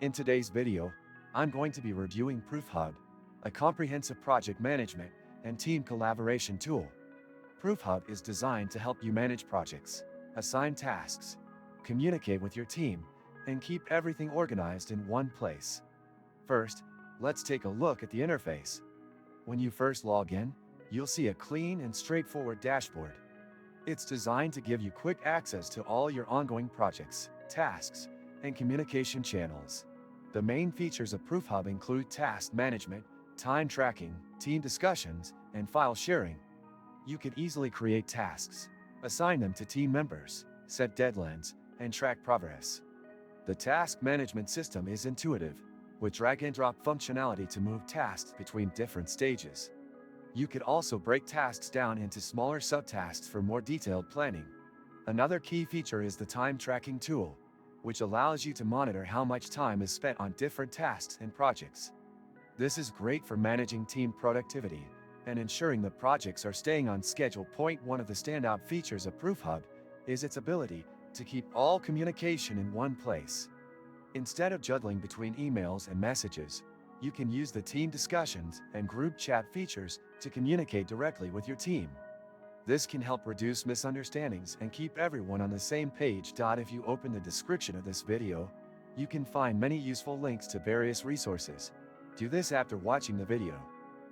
In today's video, I'm going to be reviewing ProofHub, a comprehensive project management and team collaboration tool. ProofHub is designed to help you manage projects, assign tasks, communicate with your team, and keep everything organized in one place. First, let's take a look at the interface. When you first log in, you'll see a clean and straightforward dashboard. It's designed to give you quick access to all your ongoing projects, tasks, and communication channels. The main features of ProofHub include task management, time tracking, team discussions, and file sharing. You can easily create tasks, assign them to team members, set deadlines, and track progress. The task management system is intuitive, with drag-and-drop functionality to move tasks between different stages. You could also break tasks down into smaller subtasks for more detailed planning. Another key feature is the time tracking tool, which allows you to monitor how much time is spent on different tasks and projects. This is great for managing team productivity and ensuring the projects are staying on schedule. One of the standout features of ProofHub is its ability to keep all communication in one place. Instead of juggling between emails and messages, you can use the team discussions and group chat features to communicate directly with your team. This can help reduce misunderstandings and keep everyone on the same page. If you open the description of this video, you can find many useful links to various resources. Do this after watching the video.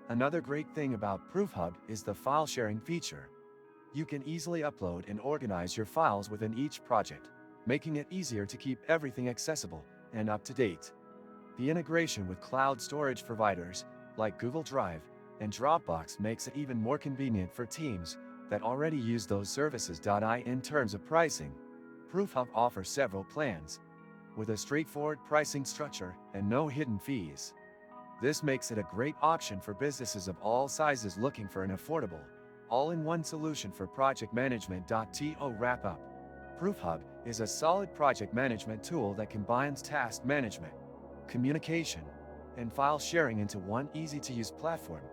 Another great thing about ProofHub is the file sharing feature. You can easily upload and organize your files within each project, making it easier to keep everything accessible and up to date. The integration with cloud storage providers like Google Drive and Dropbox makes it even more convenient for teams that already use those services. In terms of pricing, ProofHub offers several plans, with a straightforward pricing structure and no hidden fees. This makes it a great option for businesses of all sizes looking for an affordable, all-in-one solution for project management. To wrap up, ProofHub is a solid project management tool that combines task management, communication, and file sharing into one easy-to-use platform.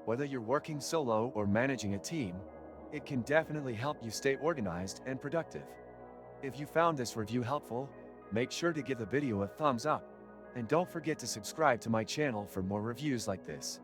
Whether you're working solo or managing a team, it can definitely help you stay organized and productive. If you found this review helpful, make sure to give the video a thumbs up, and don't forget to subscribe to my channel for more reviews like this.